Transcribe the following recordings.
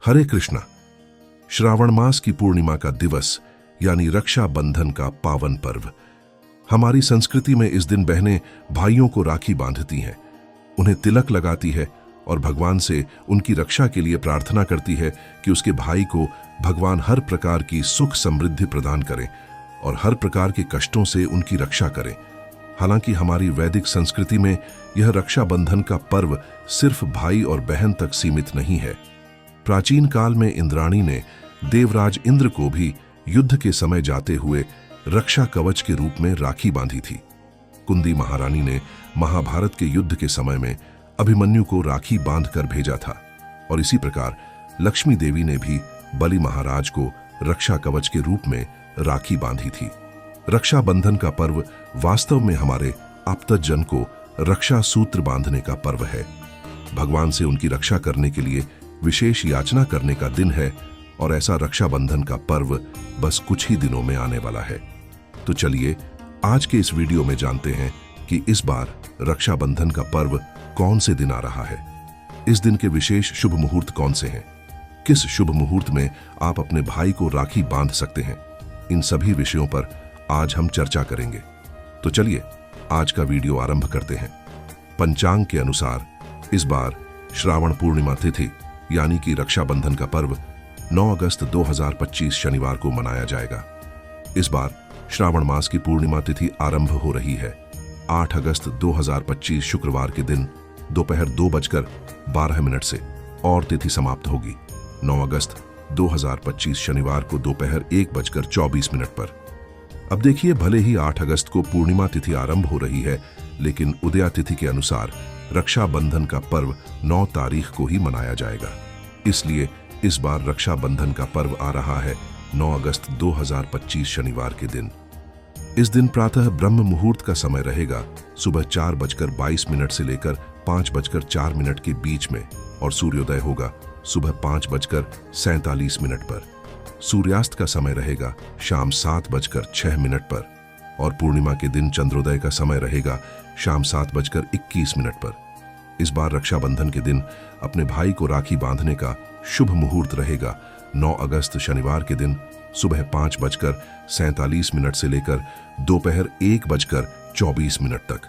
हरे कृष्णा। श्रावण मास की पूर्णिमा का दिवस यानी रक्षा बंधन का पावन पर्व। हमारी संस्कृति में इस दिन बहनें भाइयों को राखी बांधती हैं, उन्हें तिलक लगाती है और भगवान से उनकी रक्षा के लिए प्रार्थना करती है कि उसके भाई को भगवान हर प्रकार की सुख समृद्धि प्रदान करें और हर प्रकार के कष्टों से उनकी रक्षा करें। हालांकि हमारी वैदिक संस्कृति में यह रक्षा बंधन का पर्व सिर्फ भाई और बहन तक सीमित नहीं है। प्राचीन काल में इंद्राणी ने देवराज इंद्र को भी युद्ध के समय जाते हुए रक्षा कवच के रूप में राखी बांधी थी। कुंती महारानी ने महाभारत के युद्ध के समय में अभिमन्यु को राखी बांधकर भेजा था और इसी प्रकार लक्ष्मी देवी ने भी बलि महाराज को रक्षा कवच के रूप में राखी बांधी थी। रक्षा बंधन का पर्व वास्तव में हमारे आप्तजन को रक्षा सूत्र बांधने का पर्व है। भगवान से उनकी रक्षा करने के लिए विशेष याचना करने का दिन है और ऐसा रक्षाबंधन का पर्व बस कुछ ही दिनों में आने वाला है। तो चलिए आज के इस वीडियो में जानते हैं कि इस बार रक्षाबंधन का पर्व कौन से दिन आ रहा है। इस दिन के विशेष शुभ मुहूर्त कौन से हैं, किस शुभ मुहूर्त में आप अपने भाई को राखी बांध सकते हैं, इन सभी विषयों पर आज हम चर्चा करेंगे। तो चलिए आज का वीडियो आरंभ करते हैं। पंचांग के अनुसार इस बार श्रावण पूर्णिमा तिथि यानी कि रक्षाबंधन का पर्व 9 अगस्त 2025 शनिवार को मनाया जाएगा। इस बार श्रावण मास की पूर्णिमा तिथि आरंभ हो रही है 8 अगस्त 2025 शुक्रवार के दिन दोपहर 2:12 से और तिथि समाप्त होगी 9 अगस्त 2025 शनिवार को दोपहर 1:24 पर। अब देखिए, भले ही 8 अगस्त को पूर्णिमा तिथि आरंभ हो रही है, लेकिन उदया तिथि के अनुसार रक्षाबंधन का पर्व 9 तारीख को ही मनाया जाएगा। इसलिए इस बार रक्षाबंधन का पर्व आ रहा है 9 अगस्त 2025 शनिवार के दिन। इस दिन प्रातः ब्रह्म मुहूर्त का समय रहेगा सुबह 4:22 से लेकर 5:04 के बीच में और सूर्योदय होगा सुबह 5:47 पर। सूर्यास्त का समय रहेगा शाम 7:06 पर और पूर्णिमा के दिन चंद्रोदय का समय रहेगा शाम 7:21 पर। इस बार रक्षाबंधन के दिन अपने भाई को राखी बांधने का शुभ मुहूर्त रहेगा 9 अगस्त शनिवार के दिन सुबह 5:47 से लेकर दोपहर 1:24 तक।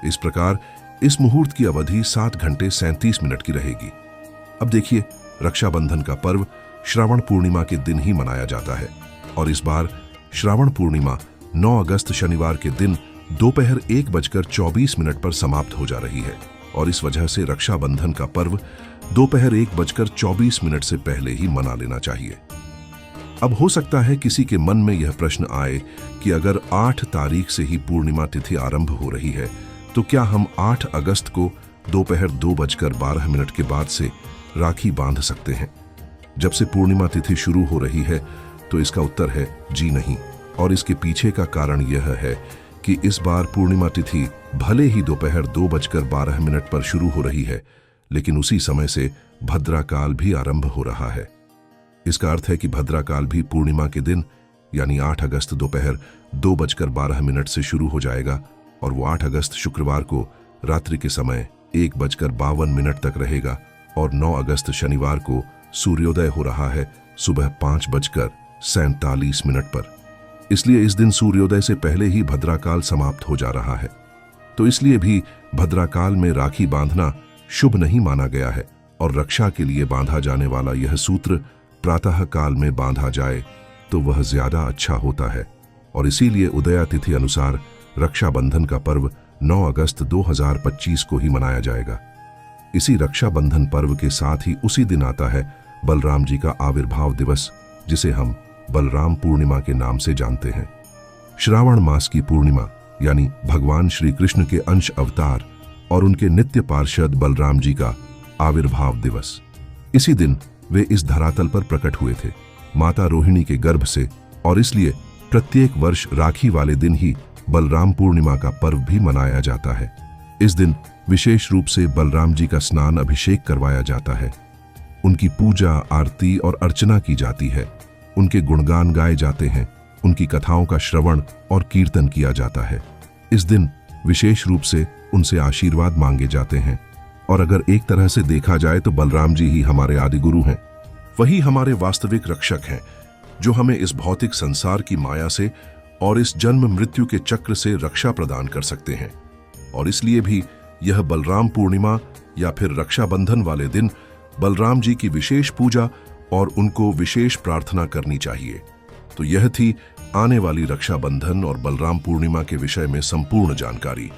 इस प्रकार इस मुहूर्त की अवधि 7 घंटे 37 मिनट की रहेगी। अब देखिए, रक्षाबंधन का पर्व श्रावण पूर्णिमा के दिन ही मनाया जाता है और इस बार श्रावण पूर्णिमा 9 अगस्त शनिवार के दिन दोपहर 1:24 पर समाप्त हो जा रही है और इस वजह से रक्षाबंधन का पर्व दोपहर 1:24 से पहले ही मना लेना चाहिए। अब हो सकता है किसी के मन में यह प्रश्न आए कि अगर 8 तारीख से ही पूर्णिमा तिथि आरंभ हो रही है तो क्या हम 8 अगस्त को दोपहर 2:12 के बाद से राखी बांध सकते हैं। जब से पूर्णिमा तिथि शुरू हो रही है तो इसका उत्तर है जी नहीं, और इसके पीछे का कारण यह है कि इस बार पूर्णिमा तिथि भले ही दोपहर 2:12 पर शुरू हो रही है, लेकिन उसी समय से भद्राकाल भी आरंभ हो रहा है। इसका अर्थ है कि भद्राकाल भी पूर्णिमा के दिन यानी 8 अगस्त दोपहर 2:12 से शुरू हो जाएगा और वो 8 अगस्त शुक्रवार को रात्रि के समय 1:52 तक रहेगा और 9 अगस्त शनिवार को सूर्योदय हो रहा है सुबह 5:47 पर। इसलिए इस दिन सूर्योदय से पहले ही भद्राकाल समाप्त हो जा रहा है। तो इसलिए भी भद्राकाल में राखी बांधना शुभ नहीं माना गया है और रक्षा के लिए बांधा जाने वाला यह सूत्र प्रातः काल में बांधा जाए तो वह ज्यादा अच्छा होता है और इसीलिए उदया तिथि अनुसार रक्षाबंधन का पर्व 9 अगस्त 2025 को ही मनाया जाएगा। इसी रक्षाबंधन पर्व के साथ ही उसी दिन आता है बलराम जी का आविर्भाव दिवस, जिसे हम बलराम पूर्णिमा के नाम से जानते हैं। श्रावण मास की पूर्णिमा यानी भगवान श्री कृष्ण के अंश अवतार और उनके नित्य पार्षद बलराम जी का आविर्भाव दिवस। इसी दिन वे इस धरातल पर प्रकट हुए थे माता रोहिणी के गर्भ से और इसलिए प्रत्येक वर्ष राखी वाले दिन ही बलराम पूर्णिमा का पर्व भी मनाया जाता है। इस दिन विशेष रूप से बलराम जी का स्नान अभिषेक करवाया जाता है, उनकी पूजा आरती और अर्चना की जाती है, उनके गुणगान गाए जाते हैं, उनकी कथाओं का श्रवण और कीर्तन किया जाता है। इस दिन विशेष रूप से उनसे आशीर्वाद मांगे जाते हैं और अगर एक तरह से देखा जाए तो बलराम जी ही हमारे आदि गुरु हैं। वही हमारे वास्तविक रक्षक हैं, जो हमें इस भौतिक संसार की माया से और इस जन्म मृत्यु के चक्र से रक्षा प्रदान कर सकते हैं। और इसलिए भी यह बलराम पूर्णिमा या फिर रक्षाबंधन वाले दिन बलराम जी की विशेष पूजा और उनको विशेष प्रार्थना करनी चाहिए। तो यह थी आने वाली रक्षाबंधन और बलराम पूर्णिमा के विषय में संपूर्ण जानकारी।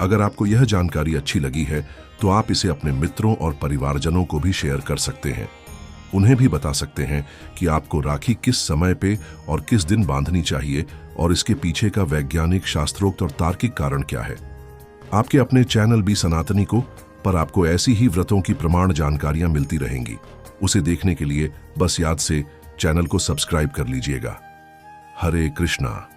अगर आपको यह जानकारी अच्छी लगी है तो आप इसे अपने मित्रों और परिवारजनों को भी शेयर कर सकते हैं। उन्हें भी बता सकते हैं कि आपको राखी किस समय पे और किस दिन बांधनी चाहिए और इसके पीछे का वैज्ञानिक, शास्त्रोक्त और तार्किक कारण क्या है। आपके अपने चैनल बी सनातनी को पर आपको ऐसी ही व्रतों की प्रमाण जानकारियां मिलती रहेंगी। उसे देखने के लिए बस याद से चैनल को सब्सक्राइब कर लीजिएगा। हरे कृष्णा।